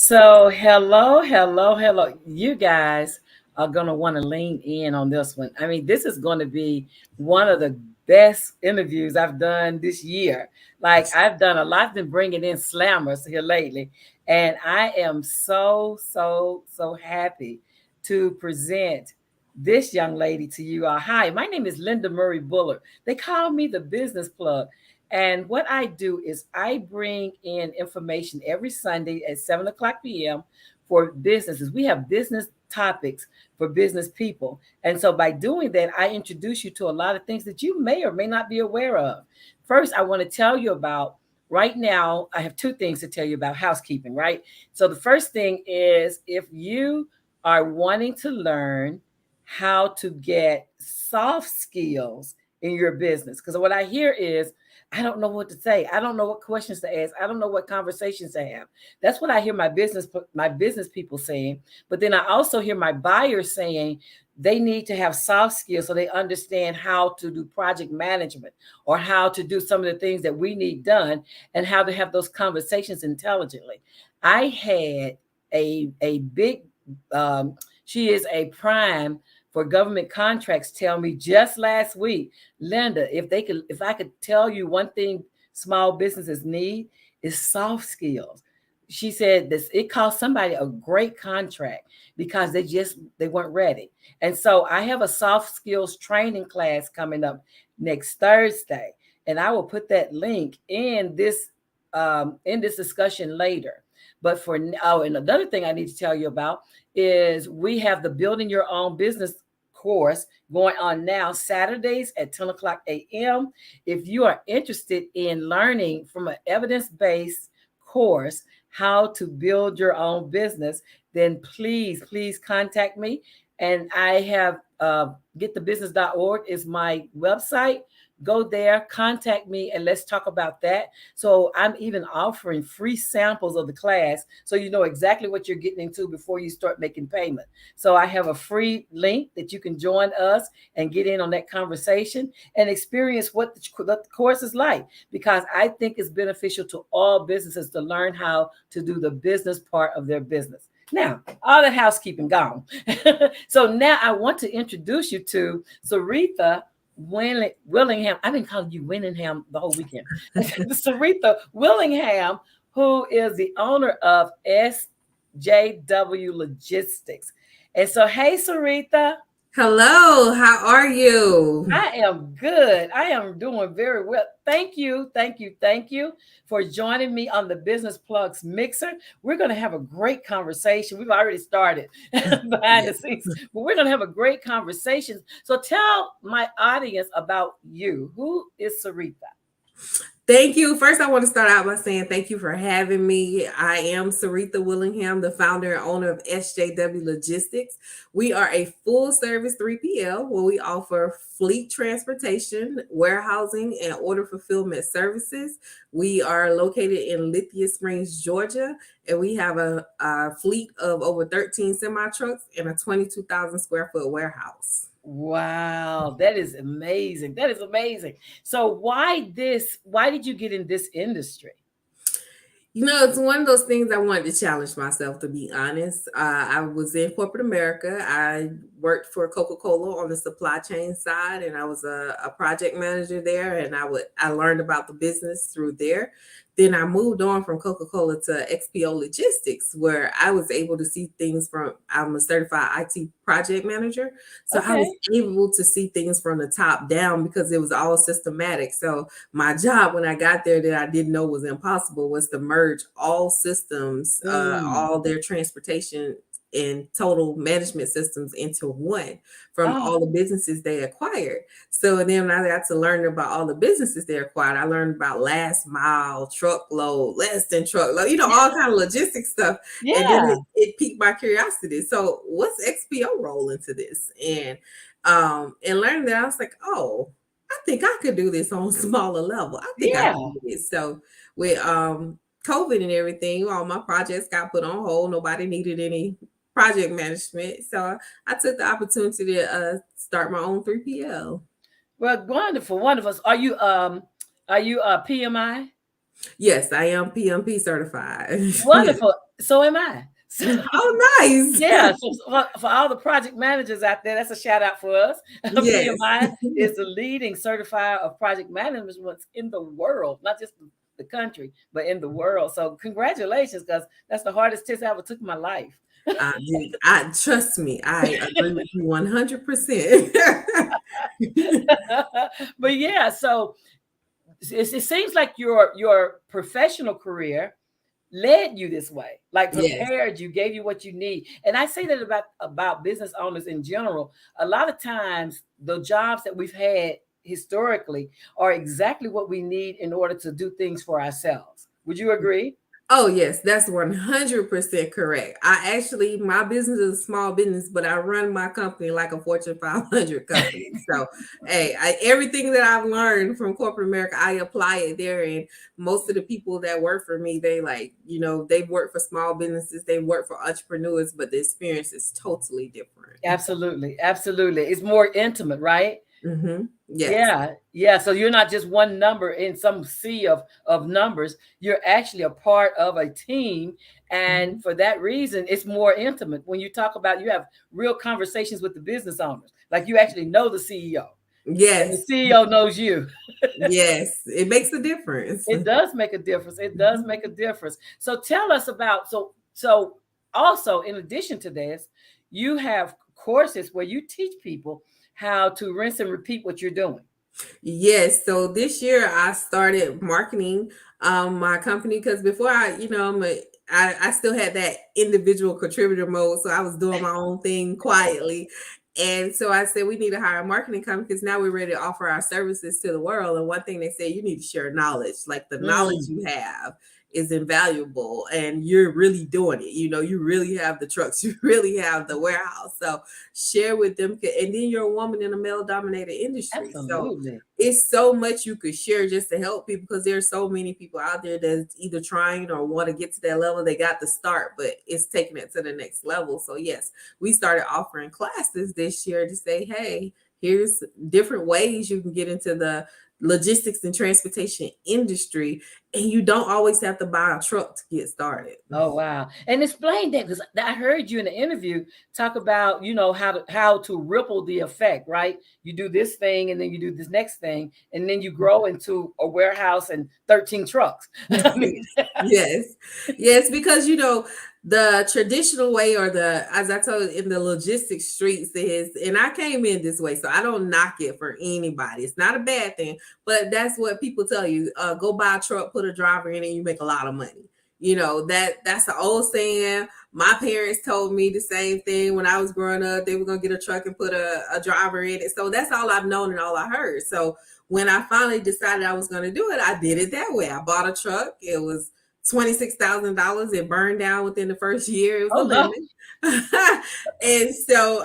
So, hello. You guys are going to want to lean in on this one. I mean, this is going to be one of the best interviews I've done this year. Like, I've done a lot, been bringing in slammers here lately. And I am so happy to present this young lady to you all. Hi, my name is Linda Murray Bullard. They call me the business plug. And what I do is I bring in information every Sunday at 7 o'clock p.m. for businesses. We have business topics for business people. And so by doing that, I introduce you to a lot of things that you may or may not be aware of. First, I want to tell you about right now, I have two things to tell you about housekeeping, right? So the first thing is if you are wanting to learn how to get soft skills in your business, because what I hear is, I don't know what to say. I don't know what questions to ask. I don't know what conversations to have. That's what I hear my business people saying. But then I also hear my buyers saying they need to have soft skills so they understand how to do project management or how to do some of the things that we need done and how to have those conversations intelligently. I had a big she is a prime for government contracts tell me just last week, Linda, if I could tell you one thing small businesses need is soft skills. She said this, it cost somebody a great contract because they weren't ready. And so I have a soft skills training class coming up next Thursday. And I will put that link in this discussion later. But and another thing I need to tell you about is we have the Building Your Own Business course going on now, Saturdays at 10 o'clock a.m. If you are interested in learning from an evidence-based course how to build your own business, then please contact me. And I have getthebusiness.org is my website. Go there, contact me, and let's talk about that. So I'm even offering free samples of the class so you know exactly what you're getting into before you start making payment. So I have a free link that you can join us and get in on that conversation and experience what the course is like, because I think it's beneficial to all businesses to learn how to do the business part of their business. Now, all that housekeeping gone. So now I want to introduce you to Seretha Willingham. I've been calling you Willingham the whole weekend. Seretha Willingham, who is the owner of SJW Logistics. And so, hey, Seretha. Hello, how are you? I am good. I am doing very well. Thank you for joining me on the Business Plugs Mixer. We're going to have a great conversation. We've already started behind the Yes. scenes, but we're going to have a great conversation. So tell my audience about you. Who is Seretha? Thank you. First, I want to start out by saying thank you for having me. I am Seretha Willingham, the founder and owner of SJW Logistics. We are a full service 3PL where we offer fleet transportation, warehousing, and order fulfillment services. We are located in Lithia Springs, Georgia, and we have a fleet of over 13 semi trucks and a 22,000 square foot warehouse. Wow, that is amazing. That is amazing. So why did you get in this industry? It's one of those things I wanted to challenge myself, to be honest. I was in corporate America. I worked for Coca-Cola on the supply chain side, and I was a project manager there. And I learned about the business through there. Then I moved on from Coca-Cola to XPO Logistics, where I was able to see things from. I'm a certified IT project manager, so I was Okay. able to see things from the top down because it was all systematic. So my job when I got there that I didn't know was impossible was to merge all systems, Mm. all their transportation and total management systems into one from Oh, all the businesses they acquired. So then when I got to learn about all the businesses they acquired, I learned about last mile, truckload, less than truckload, all kind of logistics stuff. And then yeah. it piqued my curiosity. So what's XPO role into this? And learning that I was like, oh, I think I could do this on a smaller level. I think I Yeah. can do this. So with COVID and everything, all my projects got put on hold. Nobody needed any project management. So I took the opportunity to start my own 3PL. Well, wonderful. Are you PMI? Yes, I am PMP certified. Yes. Wonderful. So am I. So, Oh, nice. yeah. So for all the project managers out there, that's a shout out for us. Yes. PMI is the leading certifier of project management in the world, not just the country, but in the world. So congratulations, because that's the hardest test I ever took in my life. I trust me. I agree with you 100%. But yeah, so it seems like your professional career led you this way, like Yes. prepared you, gave you what you need. And I say that about business owners in general. A lot of times the jobs that we've had historically are exactly what we need in order to do things for ourselves. Would you agree? Oh, yes, that's 100% correct. My business is a small business, but I run my company like a Fortune 500 company. So, hey, everything that I've learned from corporate America, I apply it there. And most of the people that work for me, they they've worked for small businesses, they work for entrepreneurs, but the experience is totally different. Absolutely, absolutely. It's more intimate, right? Yes. Yeah, yeah. So you're not just one number in some sea of numbers. You're actually a part of a team, and Mhm. for that reason, it's more intimate. When you talk about, you have real conversations with the business owners, like you actually know the CEO, and the Yes. CEO knows you. Yes. It makes a difference. It does make a difference. It does make a difference. So tell us about, so also in addition to this, you have courses where you teach people how to rinse and repeat what you're doing. Yes. So this year I started marketing my company because before I still had that individual contributor mode. So I was doing my own thing quietly. And so I said we need to hire a marketing company because now we're ready to offer our services to the world. And one thing they said, you need to share knowledge. Like the knowledge Mm, you have is invaluable and you're really doing it. You really have the trucks, you really have the warehouse. So share with them. And then you're a woman in a male dominated industry. So absolutely. it's so much you could share just to help people because there's so many people out there that's either trying or want to get to that level. They got the start, but it's taking it to the next level. So yes, we started offering classes this year to say, hey, here's different ways you can get into the logistics and transportation industry, and you don't always have to buy a truck to get started. Oh wow! And explain that, because I heard you in the interview talk about, how to ripple the effect, right? You do this thing, and then you do this next thing, and then you grow into a warehouse and 13 trucks. I mean, Yes, yes, because the traditional way, or as I told you, in the logistics streets is, and I came in this way, so I don't knock it for anybody. It's not a bad thing, but that's what people tell you. Go buy a truck, put a driver in it, you make a lot of money. That's the old saying. My parents told me the same thing when I was growing up. They were gonna get a truck and put a driver in it. So that's all I've known and all I heard. So when I finally decided I was going to do it, I did it that way. I bought a truck. It was $26,000. It burned down within the first year. It was oh a no! lemon. And so,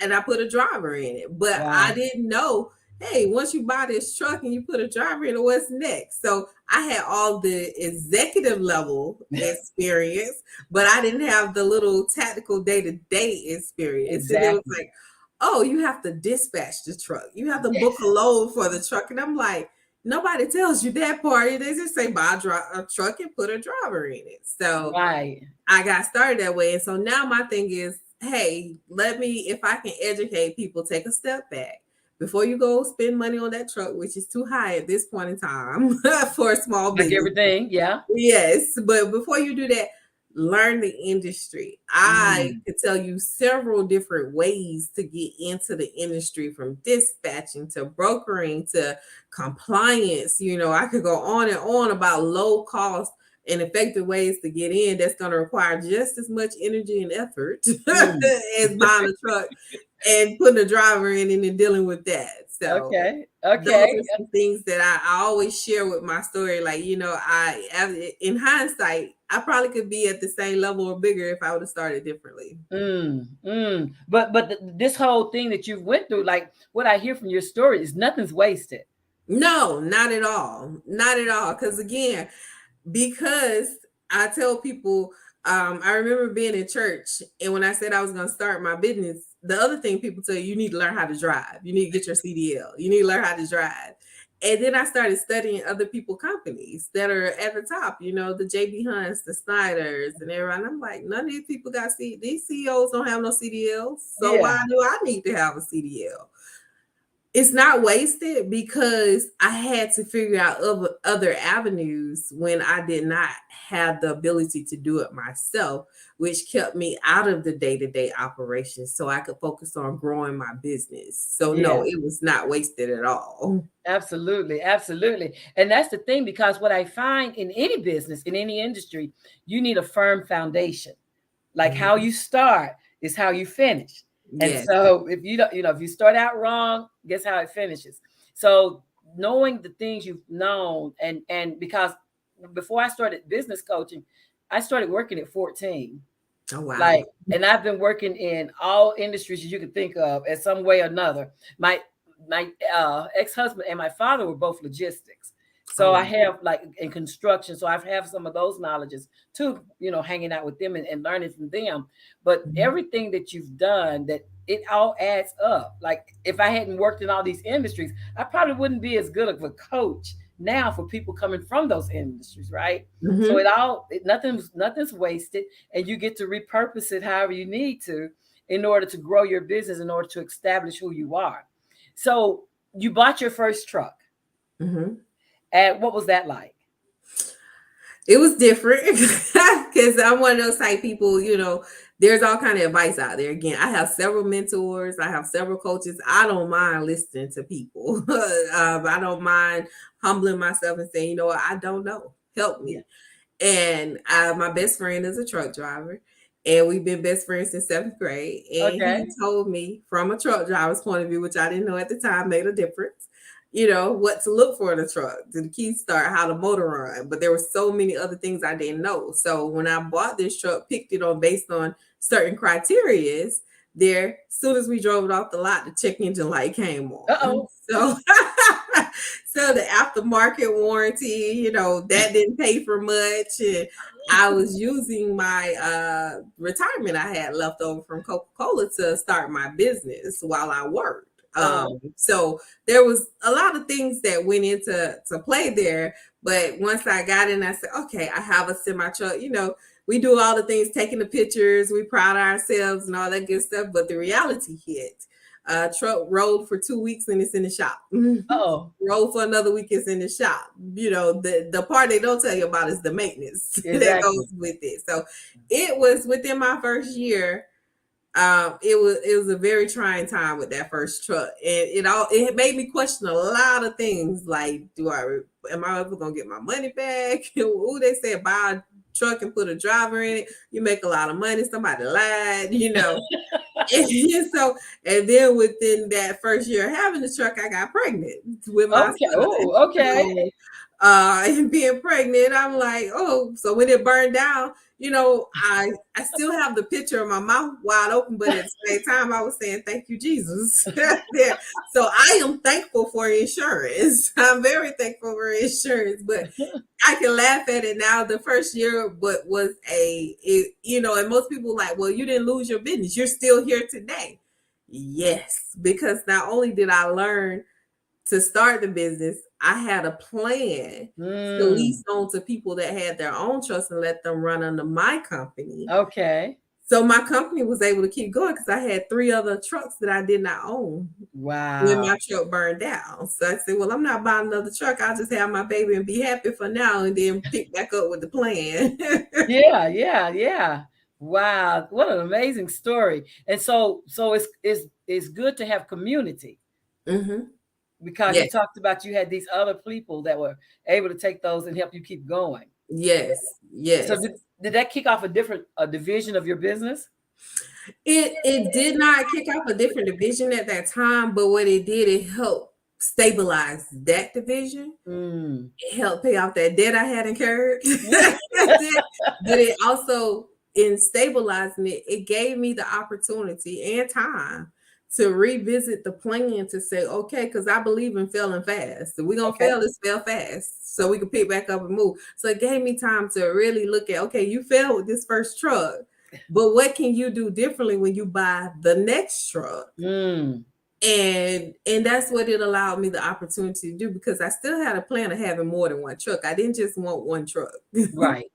and I put a driver in it. But I Wow! didn't know, hey, once you buy this truck and you put a driver in it, what's next? So I had all the executive level experience, but I didn't have the little tactical day to day experience. And it was Exactly. like, oh, you have to dispatch the truck. You have to book a Yes. load for the truck. And I'm like, nobody tells you that part. They just say buy a truck and put a driver in it. So Right. I got started that way. And so now my thing is, hey, if I can educate people, take a step back. Before you go spend money on that truck, which is too high at this point in time for a small Like business. everything. Yeah. Yes, but before you do that, learn the industry. I Mm. could tell you several different ways to get into the industry, from dispatching to brokering to compliance. I could go on and on about low cost and effective ways to get in that's going to require just as much energy and effort Mm. as buying a truck and putting a driver in and then dealing with that. So Okay. those Okay. are some things that I always share with my story. Like, in hindsight, I probably could be at the same level or bigger if I would have started differently. But this whole thing that you went through, like what I hear from your story, is nothing's wasted. No, not at all. Not at all. Because I tell people, I remember being in church, and when I said I was going to start my business, the other thing people tell you, you need to learn how to drive. You need to get your CDL. You need to learn how to drive. And then I started studying other people companies that are at the top, the JB Hunts, the Snyders, and everyone. I'm like, none of these people got these CEOs don't have no CDLs. So Yeah. why do I need to have a CDL? It's not wasted because I had to figure out other avenues when I did not have the ability to do it myself, which kept me out of the day-to-day operations so I could focus on growing my business. So Yeah. no, it was not wasted at all. Absolutely, absolutely. And that's the thing, because what I find in any business, in any industry, you need a firm foundation. Like how Mhm. you start is how you finish. And Yes. so if you don't, if you start out wrong, guess how it finishes. So knowing the things you've known, and because before I started business coaching, I started working at 14. Oh wow. Like, and I've been working in all industries you could think of in some way or another. My ex-husband and my father were both logistics. Oh So I wow. have, like, in construction. So I have some of those knowledges too, hanging out with them and learning from them. But Mhm. everything that you've done, that it all adds up. Like, if I hadn't worked in all these industries, I probably wouldn't be as good of a coach now for people coming from those industries, right? So Mhm. nothing's wasted, and you get to repurpose it however you need to in order to grow your business, in order to establish who you are. So you bought your first truck. Mhm. And what was that like? It was different because I'm one of those type people, there's all kind of advice out there. Again, I have several mentors, I have several coaches. I don't mind listening to people. I don't mind humbling myself and saying, what, I don't know, help Yeah. me. And my best friend is a truck driver, and we've been best friends since 7th grade. And Okay. he told me, from a truck driver's point of view, which I didn't know at the time made a difference, what to look for in a truck, the key start, how the motor run. But there were so many other things I didn't know. So when I bought this truck, picked it on based on certain criterias, there, as soon as we drove it off the lot, the check engine light came on. Uh-oh. So so the aftermarket warranty, that didn't pay for much. And I was using my retirement I had left over from Coca-Cola to start my business while I worked. Uh, So there was a lot of things that went into play there. But once I got in, I said, okay, I have a semi truck. We do all the things, taking the pictures, we proud of ourselves and all that good stuff. But the reality hit. Truck rode for 2 weeks and it's in the shop. uh-oh. Rode for another week, it's in the shop. The part they don't tell you about is the maintenance that Exactly. goes with it. So it was within my first year. It was a very trying time with that first truck, and it made me question a lot of things. Like, am I ever gonna get my money back? Who they said buy a truck and put a driver in it, you make a lot of money. Somebody lied. And then within that first year of having the truck, I got pregnant with my Okay. son. Oh, okay. So, and being pregnant, I'm like, oh, so when it burned down, I still have the picture of my mouth wide open, but at the same time, I was saying, thank you, Jesus. There. So I am thankful for insurance. I'm very thankful for insurance, but I can laugh at it now. The first year, but was and most people like, well, you didn't lose your business. You're still here today. Yes, because not only did I learn to start the business, I had a plan to Mm, lease on to people that had their own trucks and let them run under my company. okay. So my company was able to keep going because I had 3 other trucks that I did not own when Wow. my truck burned down. So I said, well, I'm not buying another truck. I'll just have my baby and be happy for now and then pick back up with the plan. Yeah, yeah, yeah. Wow. What an amazing story. And so it's good to have community, Hmm. because you Yes, talked about you had these other people that were able to take those and help you keep going. yes, So yes. did that kick off a division of your business? It did not kick off a different division at that time, but what it did, it helped stabilize that division. Mm. It helped pay off that debt I had incurred. But it also, in stabilizing it, it gave me the opportunity and time to revisit the plan to say, okay, because I believe in failing fast. If we're gonna Okay. fail, let's fail fast so we can pick back up and move. So it gave me time to really look at, okay, you failed with this first truck, but what can you do differently when you buy the next truck? Mm. And that's what it allowed me the opportunity to do, because I still had a plan of having more than one truck. I didn't just want one truck. Right.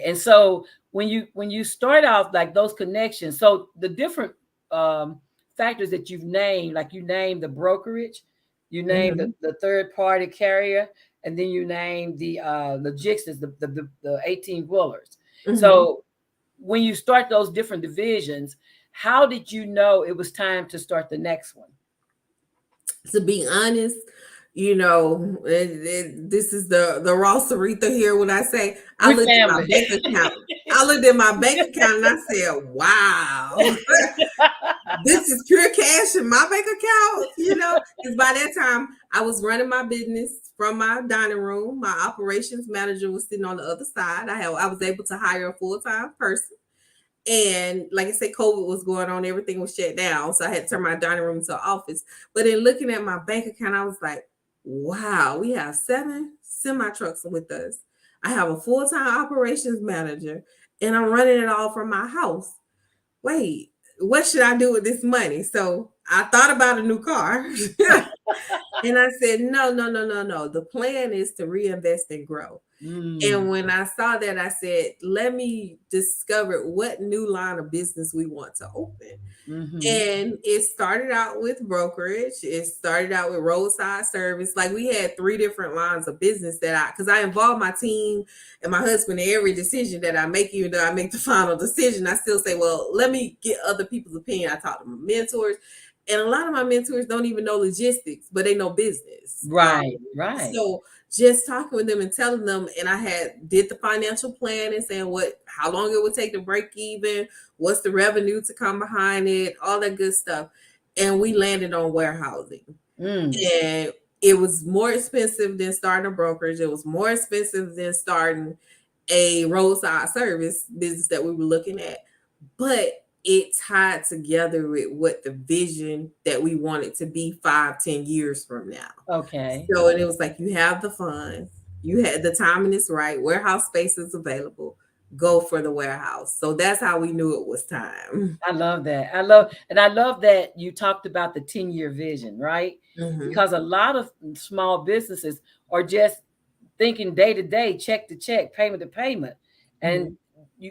And so when you start off like those connections, so the different um, factors that you've named, like you named the brokerage, you named Hmm. the third party carrier, and then you named the logistics, the 18 wheelers. Hmm. So when you start those different divisions, how did you know it was time to start the next one? To be honest, this is the raw Seretha here. When I say I We looked at my family. bank account, I looked at my bank account and I said, "Wow, this is pure cash in my bank account." Because by that time I was running my business from my dining room. My operations manager was sitting on the other side. I was able to hire a full time person. And like I said, COVID was going on, everything was shut down. So I had to turn my dining room into an office. But in looking at my bank account, I was like, wow, we have 7 semi trucks with us. I have a full time operations manager, and I'm running it all from my house. Wait, what should I do with this money? So I thought about a new car. And I said, no, no, no, no, no. The plan is to reinvest and grow. Mm, And when I saw that, I said, let me discover what new line of business we want to open. hmm. And it started out with brokerage. It started out with roadside service. Like, we had 3 different lines of business because I involve my team and my husband in every decision that I make. Even though I make the final decision, I still say, well, let me get other people's opinion. I talk to my mentors, and a lot of my mentors don't even know logistics, but they know business. Right. So just talking with them and telling them, and I had did the financial plan and saying how long it would take to break even, what's the revenue to come behind it, all that good stuff. And we landed on warehousing. Mm, And it was more expensive than starting a brokerage. It was more expensive than starting a roadside service business that we were looking at. But it tied together with what the vision that we wanted to be 5-10 years from now. okay. So, and it was like, you have the funds, you had the timing is right, warehouse space is available, go for the warehouse. So that's how we knew it was time. I love that. I love that you talked about the 10-year vision, right? Hmm. Because a lot of small businesses are just thinking day to day, check to check, payment to payment. And Hmm.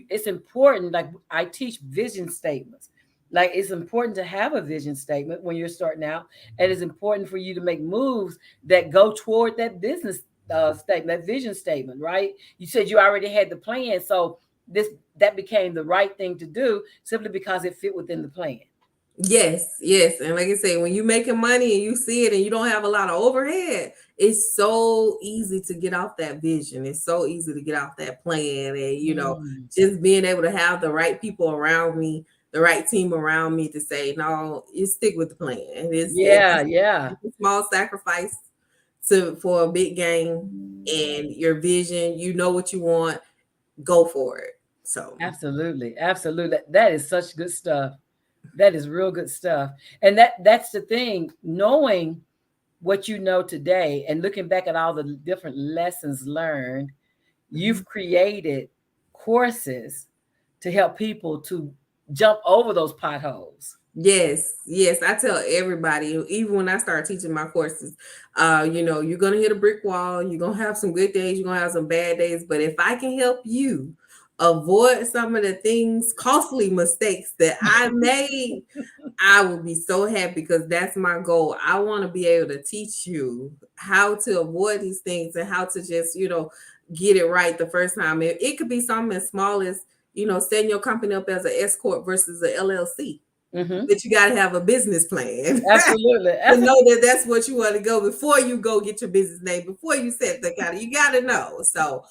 it's important, like I teach vision statements. Like it's important to have a vision statement when you're starting out. And it's important for you to make moves that go toward that business statement, that vision statement, right? You said you already had the plan. So this that became the right thing to do simply because it fit within the plan. Yes, yes. And like I say, when you're making money and you see it and you don't have a lot of overhead, it's so easy to get off that vision. It's so easy to get off that plan. And, Mm. just being able to have the right people around me, the right team around me to say, no, you stick with the plan. Yeah, yeah. It's a small sacrifice for a big game, and your vision, you know what you want, go for it. So, Absolutely. That is such good stuff. That is real good stuff. And that's the thing, knowing what you know today and looking back at all the different lessons learned, mhm. you've created courses to help people to jump over those potholes. Yes, yes. I tell everybody, even when I start teaching my courses, you're gonna hit a brick wall, you're gonna have some good days, you're gonna have some bad days. But if I can help you avoid some of the things, costly mistakes that I made, I will be so happy, because that's my goal. I want to be able to teach you how to avoid these things and how to just, get it right the first time. It could be something as small as, setting your company up as an S corp versus a LLC. Hmm. But you got to have a business plan Absolutely. to know that that's what you want to go before you go get your business name, before you set the kind of, you got to know. So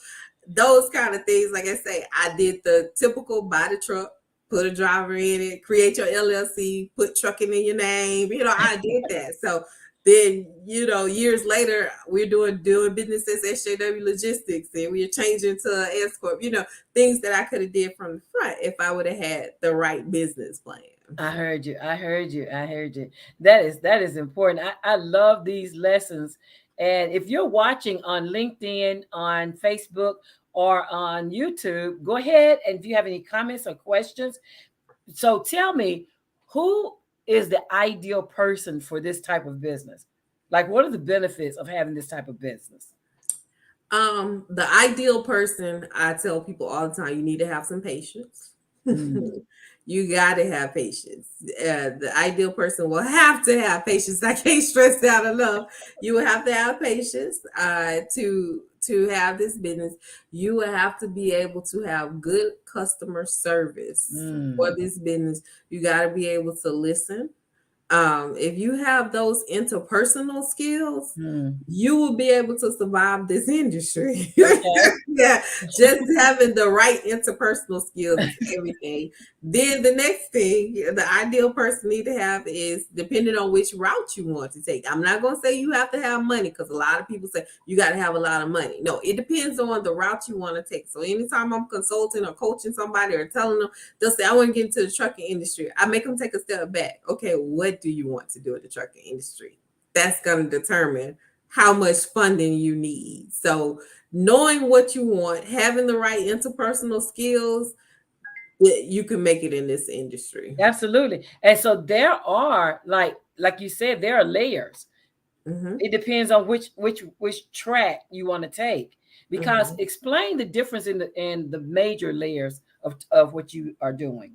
those kind of things, like I say, I did the typical: buy the truck, put a driver in it, create your LLC, put trucking in your name. I did that. So then, years later, we're doing business as SJW Logistics, and we're changing to S corp. Things that I could have did from the front if I would have had the right business plan. I heard you. That is important. I love these lessons. And if you're watching on LinkedIn, on Facebook, or on YouTube, go ahead, and if you have any comments or questions. So tell me, who is the ideal person for this type of business? Like, what are the benefits of having this type of business? The ideal person, I tell people all the time, you need to have some patience. Mm, You got to have patience. The ideal person will have to have patience. I can't stress that enough. You will have to have patience to have this business. You will have to be able to have good customer service for mm, this business. You got to be able to listen. If you have those interpersonal skills, mm. you will be able to survive this industry. Okay. Yeah, just having the right interpersonal skills is everything. Then the next thing the ideal person need to have is depending on which route you want to take. I'm not going to say you have to have money because a lot of people say you got to have a lot of money. No, it depends on the route you want to take. So anytime I'm consulting or coaching somebody or telling them, they'll say, I want to get into the trucking industry. I make them take a step back. Okay, what do you want to do in the trucking industry? That's going to determine how much funding you need. So knowing what you want, having the right interpersonal skills, you can make it in this industry. Absolutely. And so there are like you said, there are layers. Mm-hmm. It depends on which track you want to take. Because Mm-hmm. explain the difference in the major layers of what you are doing.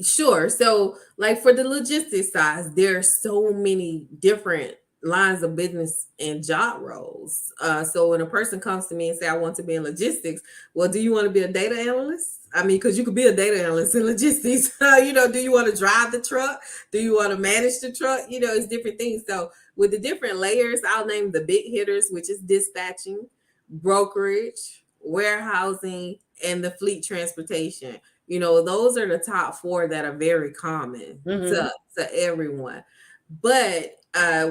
Sure. So, like for the logistics side, there are so many different lines of business and job roles. So when a person comes to me and say, "I want to be in logistics," well, do you want to be a data analyst? I mean, because you could be a data analyst in logistics. Do you want to drive the truck? Do you want to manage the truck? It's different things. So with the different layers, I'll name the big hitters, which is dispatching, brokerage, warehousing, and the fleet transportation. Those are the top four that are very common Mm-hmm. to everyone. But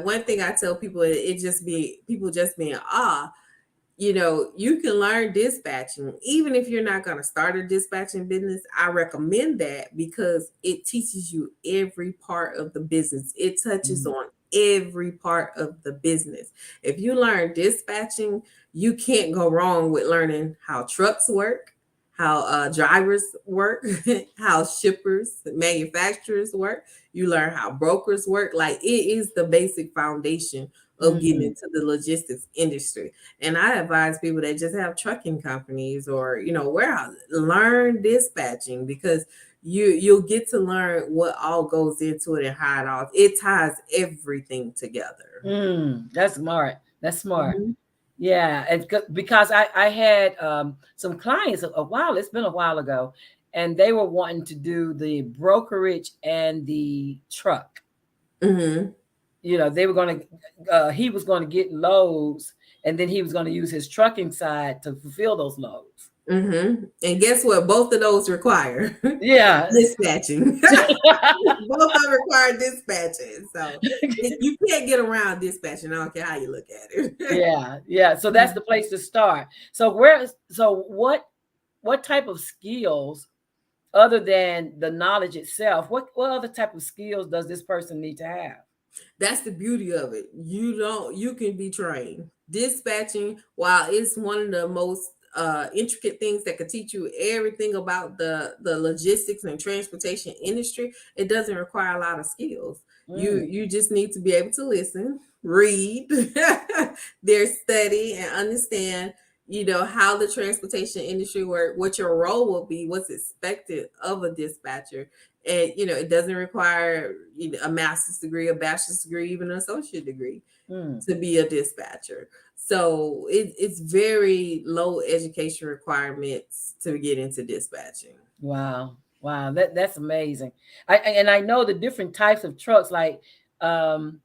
one thing I tell people, it just be people just be in awe. You can learn dispatching even if you're not going to start a dispatching business. I recommend that because it teaches you every part of the business. It touches on every part of the business. If you learn dispatching, you can't go wrong with learning how trucks work, how drivers work, how shippers, manufacturers work. You learn how brokers work. Like it is the basic foundation of getting Mm-hmm. into the logistics industry. And I advise people that just have trucking companies or warehouses, learn dispatching because you'll get to learn what all goes into it and how it ties everything together. That's smart. That's smart. Mhm. Yeah, and because I had some clients a while. It's been a while ago, and they were wanting to do the brokerage and the truck. Mhm. They were going to. He was going to get loads, and then he was going to use his trucking side to fulfill those loads. Mhm. And guess what? Both of those require Yeah. dispatching. Both of them require dispatching. So you can't get around dispatching. I don't care how you look at it. Yeah, yeah. So that's the place to start. So what type of skills other than the knowledge itself, what other type of skills does this person need to have? That's the beauty of it. You can be trained. Dispatching, while it's one of the most intricate things that could teach you everything about the logistics and transportation industry, it doesn't require a lot of skills. Mm, You just need to be able to listen, read, their study, and understand how the transportation industry work, what your role will be, what's expected of a dispatcher. And it doesn't require a master's degree, a bachelor's degree, even an associate degree mm. to be a dispatcher. So it's very low education requirements to get into dispatching. Wow, wow, that's amazing. And I know the different types of trucks. Like, um,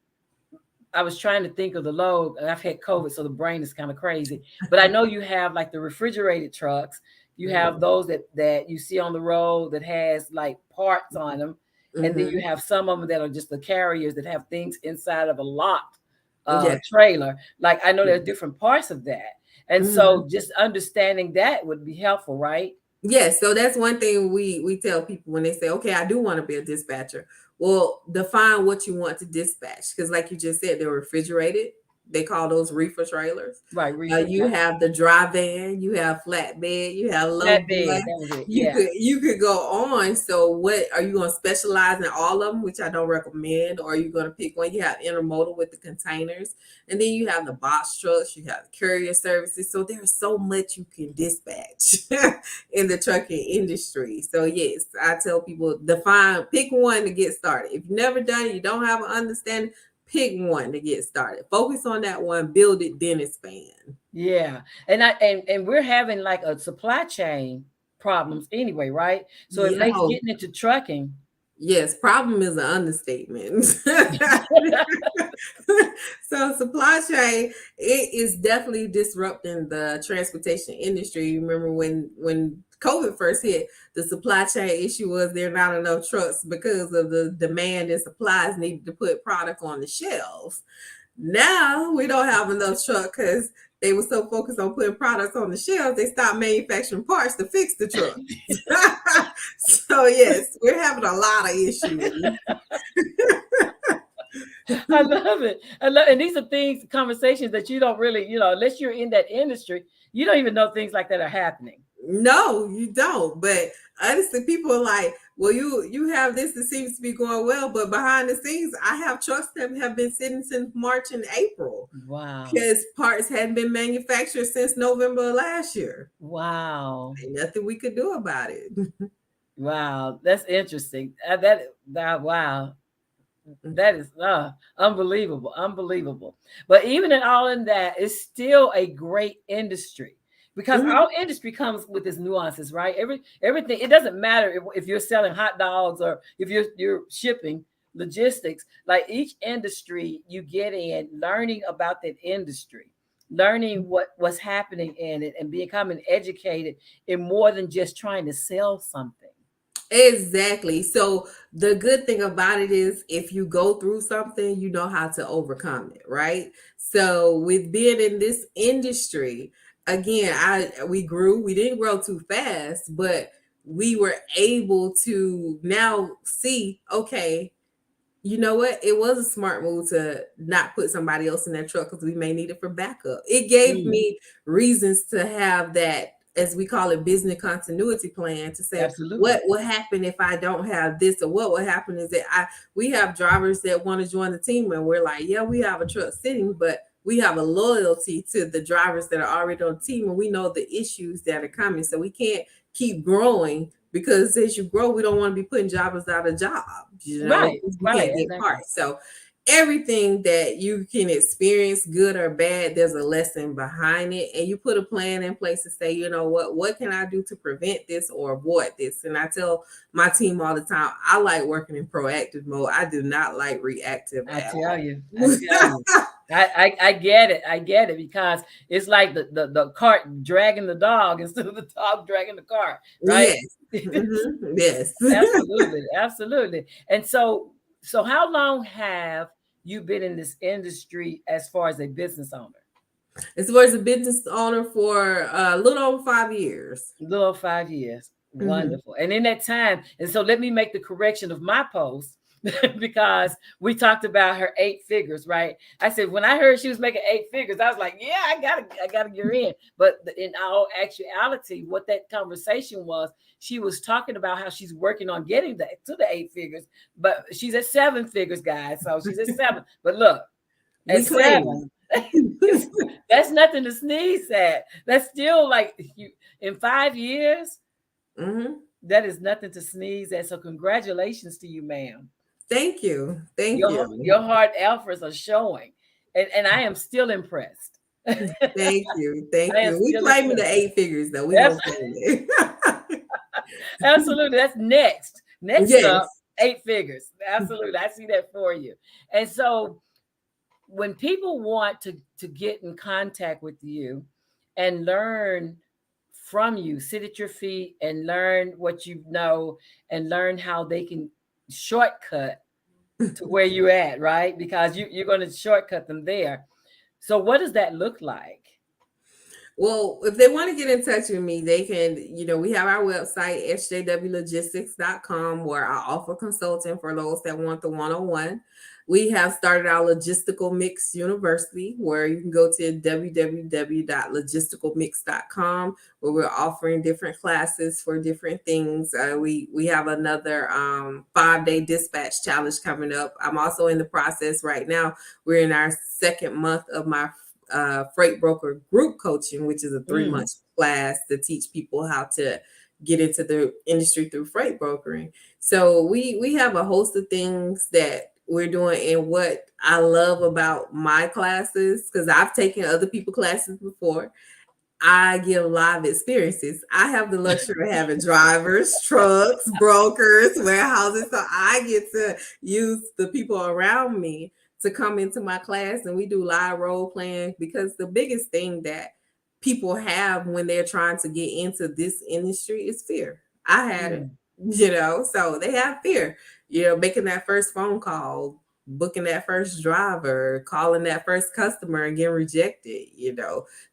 I was trying to think of the load, and I've had COVID, so the brain is kind of crazy. But I know you have like the refrigerated trucks. You have Mhm. those that you see on the road that has like parts on them, and then you Mhm. have some of them that are just the carriers that have things inside of a locked Yeah. trailer. Like I know there's different parts of that, and Mhm. so just understanding that would be helpful, right? Yes, so that's one thing we tell people when they say, "Okay, I do want to be a dispatcher." Well, define what you want to dispatch because, like you just said, they're refrigerated. They call those reefer trailers. Right, reefer. You have the dry van, you have flatbed, you have low boy. Flatbed, that was it. You Yeah. could go on. So what are you going to specialize in all of them, which I don't recommend, or are you going to pick one? You have intermodal with the containers, and then you have the box trucks, you have the courier services. So there's so much you can dispatch in the trucking industry. So yes, I tell people pick one to get started. If you've never done it, you don't have an understanding, pick one to get started. Focus on that one, build it, then expand. Yeah. And we're having like a supply chain problems anyway, right? So it Yeah. makes getting into trucking. Yes, problem is an understatement. So supply chain, it is definitely disrupting the transportation industry. Remember when COVID first hit, the supply chain issue was there not enough trucks because of the demand and supplies needed to put product on the shelves. Now we don't have enough truck because they were so focused on putting products on the shelves, they stopped manufacturing parts to fix the truck. So yes, we're having a lot of issues. I love it. And these are things, conversations that you don't really, unless you're in that industry, you don't even know things like that are happening. No, you don't. But honestly, people are like, well, you have this that seems to be going well, but behind the scenes, I have trucks that have been sitting since March and April. Wow. Because parts hadn't been manufactured since November of last year. Wow. Ain't nothing we could do about it. Wow. That's interesting. Wow. That is unbelievable. Unbelievable. But even in all in that, it's still a great industry. Because our industry comes with its nuances, right? Everything, it doesn't matter if you're selling hot dogs or if you're shipping logistics. Like each industry you get in, learning about that industry, learning what's happening in it, and becoming educated in more than just trying to sell something. Exactly. So the good thing about it is if you go through something, you know how to overcome it, right? So with being in this industry, again, we grew, we didn't grow too fast, but we were able to now see, okay, you know what? It was a smart move to not put somebody else in that truck because we may need it for backup. It gave me reasons to have that, as we call it, business continuity plan to say Absolutely. what will happen if I don't have this, or what will happen is that we have drivers that want to join the team and we're like, yeah, we have a truck sitting, but we have a loyalty to the drivers that are already on the team, and we know the issues that are coming. So we can't keep growing because as you grow, we don't want to be putting jobbers out of jobs. Right. We can't get Exactly. parts. So everything that you can experience, good or bad, there's a lesson behind it. And you put a plan in place to say, you know what can I do to prevent this or avoid this? And I tell my team all the time, I like working in proactive mode. I do not like reactive. I tell you. I get it. I get it, because it's like the cart dragging the dog instead of the dog dragging the cart, right? Yes. Yes. Absolutely. Absolutely. And so how long have you been in this industry as far as a business owner? As far as a business owner, for a little over 5 years. A little over 5 years. Wonderful. And in that time, and so let me make the correction of my post because we talked about her 8 figures, right? I said when I heard she was making 8 figures, I was like, yeah, I gotta get her in. But in all actuality, what that conversation was, she was talking about how she's working on getting to the 8 figures, but she's at 7 figures, guys. So she's at 7. But look, at 7, that's nothing to sneeze at. That's still like in 5 years. That is nothing to sneeze at. So congratulations to you, ma'am. Thank you. Thank you. Your hard efforts are showing. And I am still impressed. Thank you. Thank you. We claiming the 8 figures though. We don't claim it. Absolutely. That's next. Next up, 8 figures. Absolutely. I see that for you. And so when people want to get in contact with you and learn from you, sit at your feet and learn what you know and learn how they can shortcut to where you're at, right? Because you're going to shortcut them there. So what does that look like? Well, if they want to get in touch with me, they can, we have our website, sjwlogistics.com, where I offer consulting for those that want the one-on-one. We have started our Logistical Mix University, where you can go to www.logisticalmix.com, where we're offering different classes for different things. We have another 5-day dispatch challenge coming up. I'm also in the process right now. We're in our second month of my freight broker group coaching, which is a 3-month class to teach people how to get into the industry through freight brokering. So we have a host of things that we're doing. And what I love about my classes, because I've taken other people's classes before, I give live experiences. I have the luxury of having drivers, trucks, brokers, warehouses. So I get to use the people around me to come into my class, and we do live role playing, because the biggest thing that people have when they're trying to get into this industry is fear. I had it, so they have fear, making that first phone call, booking that first driver, calling that first customer and getting rejected.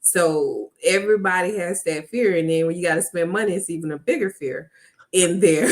So everybody has that fear. And then when you got to spend money, it's even a bigger fear in there.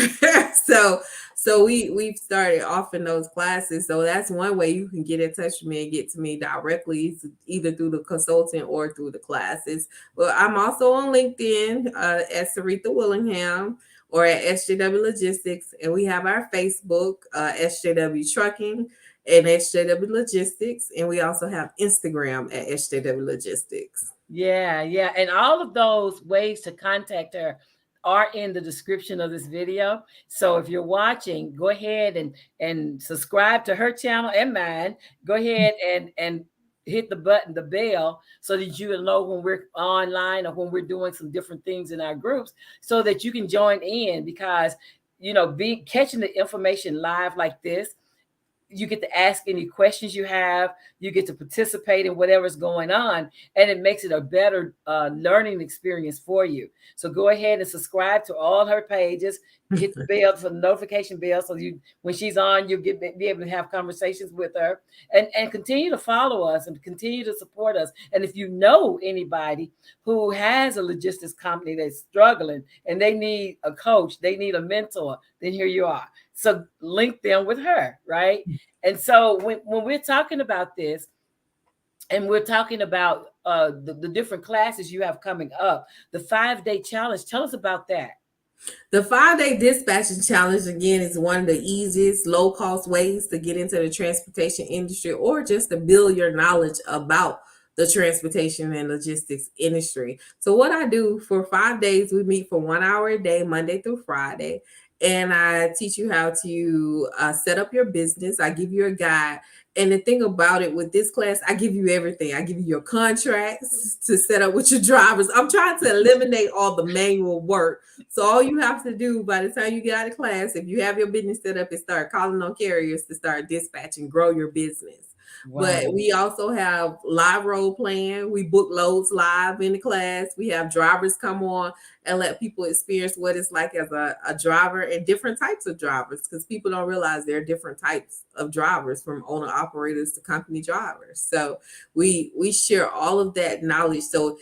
so we've started offering those classes. So that's one way you can get in touch with me and get to me directly, either through the consultant or through the classes. But I'm also on LinkedIn at Seretha Willingham, or at SJW Logistics. And we have our Facebook, SJW Trucking and SJW Logistics. And we also have Instagram at SJW Logistics. Yeah. And all of those ways to contact her are in the description of this video. So if you're watching, go ahead and subscribe to her channel and mine. Go ahead and hit the button, the bell, so that you will know when we're online or when we're doing some different things in our groups, so that you can join in. Because catching the information live like this, you get to ask any questions you have, you get to participate in whatever's going on, and it makes it a better learning experience for you. So go ahead and subscribe to all her pages, hit the bell for the notification bell, so when she's on, you'll be able to have conversations with her, and continue to follow us and continue to support us. And if you know anybody who has a logistics company that's struggling and they need a coach, they need a mentor, then here you are. So link them with her, right? And so when we're talking about this, and we're talking about the different classes you have coming up, the 5-day challenge, tell us about that. The 5-day dispatching challenge, again, is one of the easiest, low-cost ways to get into the transportation industry, or just to build your knowledge about the transportation and logistics industry. So what I do for 5 days, we meet for 1 hour a day, Monday through Friday. And I teach you how to set up your business. I give you a guide. And the thing about it with this class, I give you everything. I give you your contracts to set up with your drivers. I'm trying to eliminate all the manual work. So all you have to do by the time you get out of class, if you have your business set up, is start calling on carriers to start dispatching, grow your business. Wow. But we also have live role playing. We book loads live in the class. We have drivers come on and let people experience what it's like as a driver, and different types of drivers, because people don't realize there are different types of drivers, from owner operators to company drivers. So we share all of that knowledge. So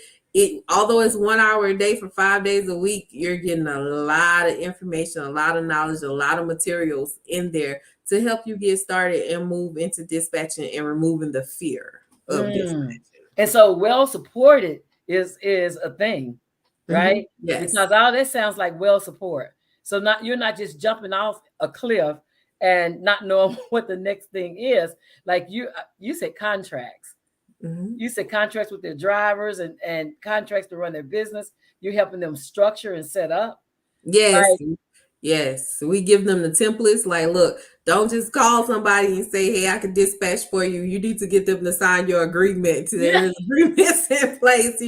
although it's 1 hour a day for 5 days a week, you're getting a lot of information, a lot of knowledge, a lot of materials in there to help you get started and move into dispatching and removing the fear of dispatching. And so well supported is a thing, right? Yes. Because all that sounds like well support. So you're not just jumping off a cliff and not knowing what the next thing is. Like you said contracts. You said contracts with their drivers and contracts to run their business. You're helping them structure and set up. Yes. Right? Yes. We give them the templates. Like, look, don't just call somebody and say, hey, I can dispatch for you. You need to get them to sign your agreement. There's agreements in place.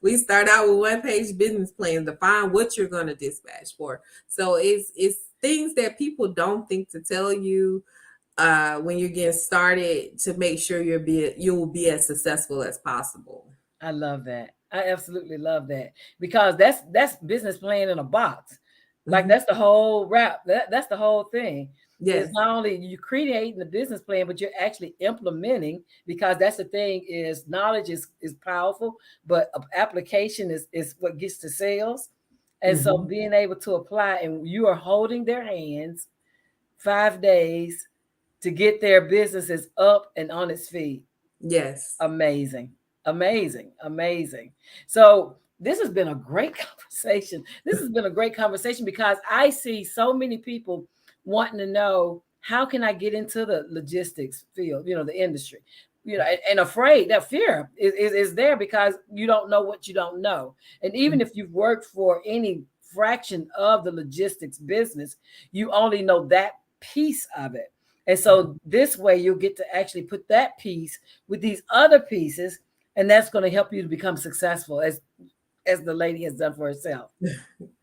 We start out with 1-page business plan to find what you're going to dispatch for. So it's things that people don't think to tell you when you're getting started, to make sure you'll be as successful as possible. I love that. I absolutely love that, because that's business plan in a box. Like that's the whole wrap. That's the whole thing. Yes. It's not only you creating the business plan, but you're actually implementing, because that's the thing, is knowledge is powerful, but application is what gets to sales. And so being able to apply, and you are holding their hands 5 days to get their businesses up and on its feet. Yes. Amazing, amazing, amazing. So this has been a great conversation. This has been a great conversation because I see so many people wanting to know, how can I get into the logistics field, the industry, and afraid. That fear is there because you don't know what you don't know. And even if you've worked for any fraction of the logistics business, you only know that piece of it. And so this way you'll get to actually put that piece with these other pieces, and that's going to help you to become successful as the lady has done for herself.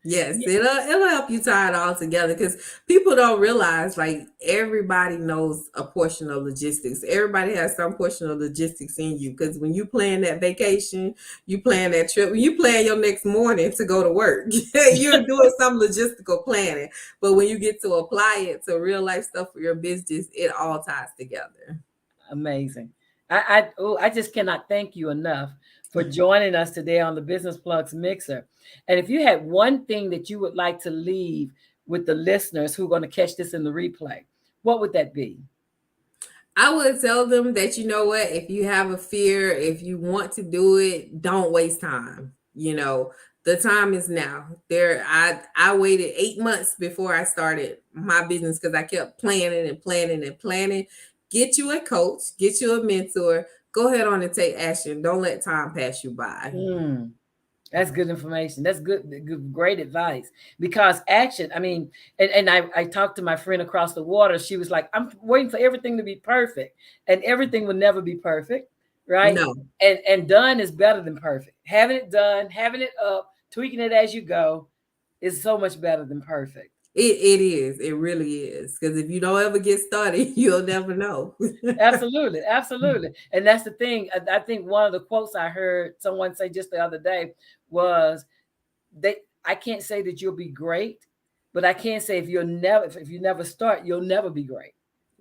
Yes, it'll help you tie it all together because people don't realize like everybody knows a portion of logistics. Everybody has some portion of logistics in you because when you plan that vacation, you plan that trip, when you plan your next morning to go to work, you're doing some logistical planning. But when you get to apply it to real life stuff for your business, it all ties together. Amazing. I just cannot thank you enough for joining us today on the Business Plugs Mixer. And if you had one thing that you would like to leave with the listeners who are going to catch this in the replay, what would that be? I would tell them that, you know what, if you have a fear, if you want to do it, don't waste time. The time is now. I waited 8 months before I started my business because I kept planning and planning and planning. Get you a coach, get you a mentor, go ahead on and take action. Don't let time pass you by. That's good information. That's good, great advice. Because action, I mean, and I talked to my friend across the water. She was like, I'm waiting for everything to be perfect. And everything will never be perfect, right? No. And done is better than perfect. Having it done, having it up, tweaking it as you go is so much better than perfect. It is. It really is. Because if you don't ever get started, you'll never know. Absolutely. Absolutely. And that's the thing. I think one of the quotes I heard someone say just the other day was, I can't say that you'll be great, but I can say if you never start, you'll never be great.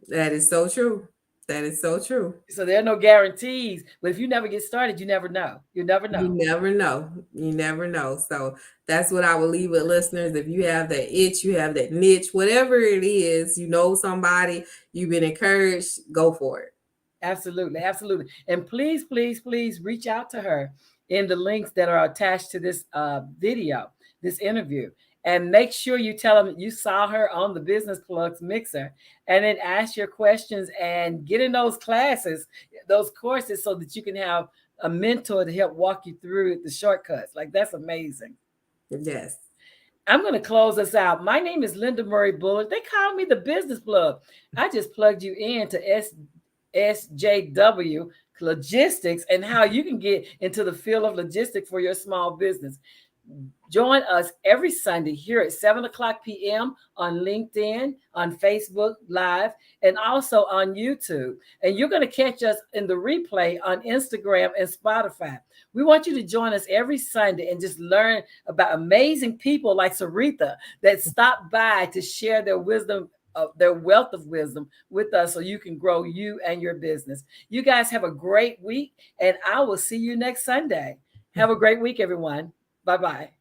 That is so true. That is so true. So there are no guarantees, but if you never get started, you never know. You never know. You never know. You never know. So that's what I will leave with listeners. If you have that itch, you have that niche, whatever it is, somebody, you've been encouraged, go for it. Absolutely. Absolutely. And please, please, please reach out to her in the links that are attached to this video, this interview. And make sure you tell them you saw her on the Business Plugs Mixer, and then ask your questions and get in those classes, those courses, so that you can have a mentor to help walk you through the shortcuts. Like, that's amazing. Yes. I'm going to close us out. My name is Linda Murray Bullard. They call me the Business Plug. I just plugged you into SJW Logistics and how you can get into the field of logistics for your small business. Join us every Sunday here at 7:00 p.m. on LinkedIn, on Facebook Live, and also on YouTube. And you're going to catch us in the replay on Instagram and Spotify. We want you to join us every Sunday and just learn about amazing people like Seretha that stop by to share their wisdom, their wealth of wisdom with us, so you can grow you and your business. You guys have a great week, and I will see you next Sunday. Have a great week, everyone. Bye-bye.